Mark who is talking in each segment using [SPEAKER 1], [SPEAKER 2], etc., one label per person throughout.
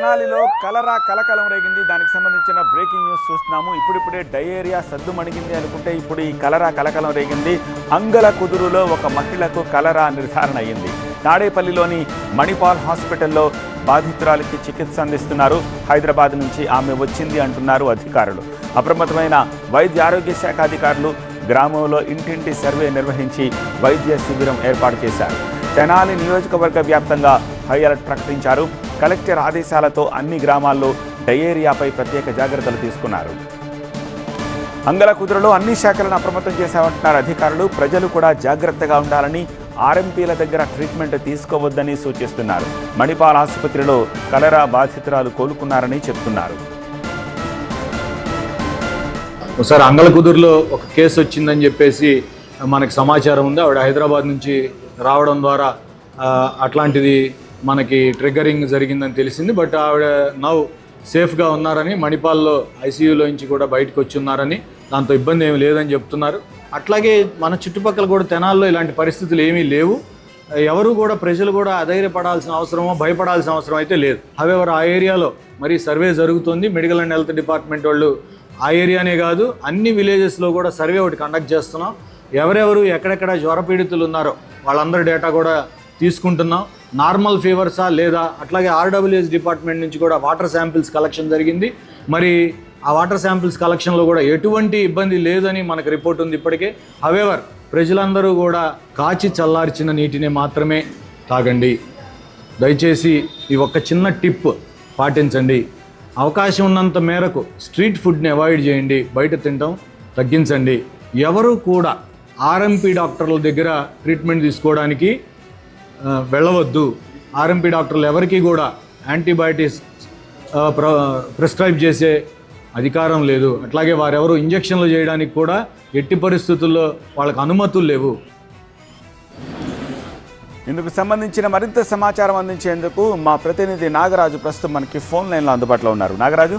[SPEAKER 1] తెనాలిలో కలరా కలకలం రేగింది. దానికి సంబంధించిన బ్రేకింగ్ న్యూస్ చూస్తున్నాము. ఇప్పుడిప్పుడే డయేరియా సద్దు మణిగింది అనుకుంటే ఇప్పుడు ఈ కలరా కలకలం రేగింది. అంగల కుదురులో ఒక మహిళకు కలరా నిర్ధారణ అయ్యింది. తాడేపల్లిలోని మణిపాల్ హాస్పిటల్లో బాధితురాలికి చికిత్స అందిస్తున్నారు. హైదరాబాద్ నుంచి ఆమె వచ్చింది అంటున్నారు అధికారులు. అప్రమత్తమైన వైద్య ఆరోగ్య శాఖ అధికారులు గ్రామంలో ఇంటింటి సర్వే నిర్వహించి వైద్య శిబిరం ఏర్పాటు చేశారు. తెనాలి నియోజకవర్గ వ్యాప్తంగా హై అలర్ట్ ప్రకటించారు. కలెక్టర్ ఆదేశాలతో అన్ని గ్రామాల్లో డయేరియాపై ప్రత్యేక జాగ్రత్తలు తీసుకున్నారు. అంగల కుదురులో అన్ని శాఖలను అప్రమత్తం చేశామంటున్నారు అధికారులు. ప్రజలు కూడా జాగ్రత్తగా ఉండాలని, ఆర్ఎంపీల దగ్గర ట్రీట్మెంట్ తీసుకోవద్దని సూచిస్తున్నారు. మణిపాల్ ఆసుపత్రిలో కలరా బాధితురాలు కోలుకున్నారని చెప్తున్నారు.
[SPEAKER 2] ఒకసారి అంగల కుదురులో ఒక కేసు వచ్చిందని చెప్పేసి మనకి సమాచారం ఉంది. ఆవిడ హైదరాబాద్ నుంచి రావడం ద్వారా అట్లాంటిది మనకి ట్రిగ్గరింగ్ జరిగిందని తెలిసింది. బట్ ఆవిడ నౌ సేఫ్గా ఉన్నారని, మణిపాల్లో ఐసీయూలో నుంచి కూడా బయటకు వచ్చి ఉన్నారని, దాంతో ఇబ్బంది ఏమీ లేదని చెప్తున్నారు. అట్లాగే మన చుట్టుపక్కల కూడా తెనాల్లో ఇలాంటి పరిస్థితులు ఏమీ లేవు. ఎవరు కూడా ప్రజలు కూడా అధైర్యపడాల్సిన అవసరమో భయపడాల్సిన అవసరం అయితే లేదు. హవెవర్ ఆ ఏరియాలో మరి సర్వే జరుగుతుంది. మెడికల్ అండ్ హెల్త్ డిపార్ట్మెంట్ వాళ్ళు ఆ ఏరియానే కాదు అన్ని విలేజెస్లో కూడా సర్వే ఒకటి కండక్ట్ చేస్తున్నాం. ఎవరెవరు ఎక్కడెక్కడ జ్వరపీడితులు ఉన్నారో వాళ్ళందరి డేటా కూడా తీసుకుంటున్నాం. నార్మల్ ఫీవర్సా లేదా, అట్లాగే ఆర్డబ్ల్యూఎస్ డిపార్ట్మెంట్ నుంచి కూడా వాటర్ శాంపిల్స్ కలెక్షన్ జరిగింది. మరి ఆ వాటర్ శాంపిల్స్ కలెక్షన్లో కూడా ఎటువంటి ఇబ్బంది లేదని మనకు రిపోర్ట్ ఉంది ఇప్పటికే. హవెవర్ ప్రజలందరూ కూడా కాచి చల్లార్చిన నీటిని మాత్రమే తాగండి. దయచేసి ఈ ఒక్క చిన్న టిప్ పాటించండి. అవకాశం ఉన్నంత మేరకు స్ట్రీట్ ఫుడ్ని అవాయిడ్ చేయండి. బయట తినడం తగ్గించండి. ఎవరు కూడా ఆర్ఎంపీ డాక్టర్ల దగ్గర ట్రీట్మెంట్ తీసుకోవడానికి వెళ్ళవద్దు. ఆర్ఎంపీ డాక్టర్లు ఎవరికి కూడా యాంటీబయాటిక్స్ ప్రిస్క్రైబ్ చేసే అధికారం లేదు. అట్లాగే వారెవరు ఇంజక్షన్లు చేయడానికి కూడా ఎట్టి పరిస్థితుల్లో వాళ్ళకి అనుమతులు లేవు.
[SPEAKER 1] ఇందుకు సంబంధించిన మరింత సమాచారం అందించేందుకు మా ప్రతినిధి నాగరాజు ప్రస్తుతం మనకి ఫోన్ లైన్లో అందుబాటులో ఉన్నారు. నాగరాజు,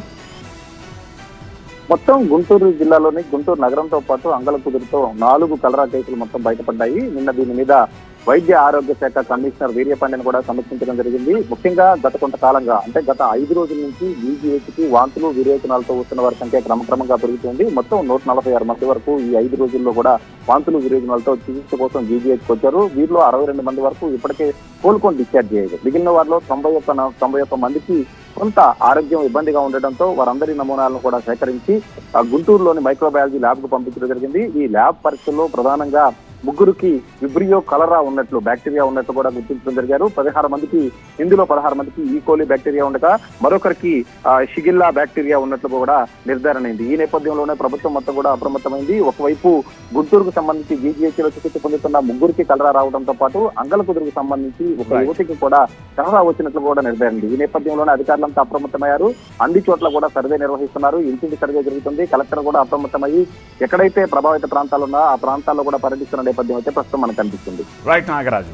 [SPEAKER 3] మొత్తం గుంటూరు జిల్లాలోని గుంటూరు నగరంతో పాటు అంగల కుదురుతో 4 కలరా కేసులు మొత్తం బయటపడ్డాయి. నిన్న దీని మీద వైద్య ఆరోగ్య శాఖ కమిషనర్ వీర్యపాండ్యను కూడా సమీక్షించడం జరిగింది. ముఖ్యంగా గత కొంతకాలంగా అంటే గత 5 రోజుల నుంచి VGHకి వాంతులు విరేచనాలతో వస్తున్న వారి సంఖ్య క్రమక్రమంగా పెరుగుతుంది. మొత్తం 146 మంది వరకు ఈ 5 రోజుల్లో కూడా వాంతులు విరేచనాలతో చికిత్స కోసం VGHకి వచ్చారు. వీరిలో 62 మంది వరకు ఇప్పటికే కోలుకొని డిశ్చార్జ్ అయ్యారు. మిగిలిన వారిలో 91 మందికి కొంత ఆరోగ్యం ఇబ్బందిగా ఉండడంతో వారందరి నమూనాలను కూడా సేకరించి గుంటూరులోని మైక్రోబయాలజీ ల్యాబ్ కు పంపించడం జరిగింది. ఈ ల్యాబ్ పరీక్షల్లో ప్రధానంగా 3కి విబ్రియో కలరా ఉన్నట్లు, బ్యాక్టీరియా ఉన్నట్లు కూడా గుర్తించడం జరిగారు. 16 మందికి, ఇందులో 16 మందికి ఈకోలి బ్యాక్టీరియా ఉండగా మరొకరికి షిగిల్లా బ్యాక్టీరియా ఉన్నట్లు కూడా నిర్ధారణ అయింది. ఈ నేపథ్యంలోనే ప్రభుత్వం మొత్తం కూడా అప్రమత్తమైంది. ఒకవైపు గుంటూరుకు సంబంధించి VGHలో చికిత్స పొందుతున్న 3కి కలరా రావడంతో పాటు అంగల కుదురుకు సంబంధించి ఒక యువతికి కూడా కలరా వచ్చినట్లు కూడా నిర్ధారణ. ఈ నేపథ్యంలోనే అధికారులంతా అప్రమత్తమయ్యారు. అన్ని చోట్ల కూడా సర్వే నిర్వహిస్తున్నారు. ఇంటింటి సర్వే జరుగుతుంది. కలెక్టర్ కూడా అప్రమత్తమయ్యి ఎక్కడైతే ప్రభావిత ప్రాంతాలు ఉన్నాయో ఆ ప్రాంతాల్లో కూడా పర్యటిస్తున్న నేపథ్యం అయితే ప్రస్తుతం మనకు కనిపిస్తుంది.
[SPEAKER 1] రైట్ నాగరాజు.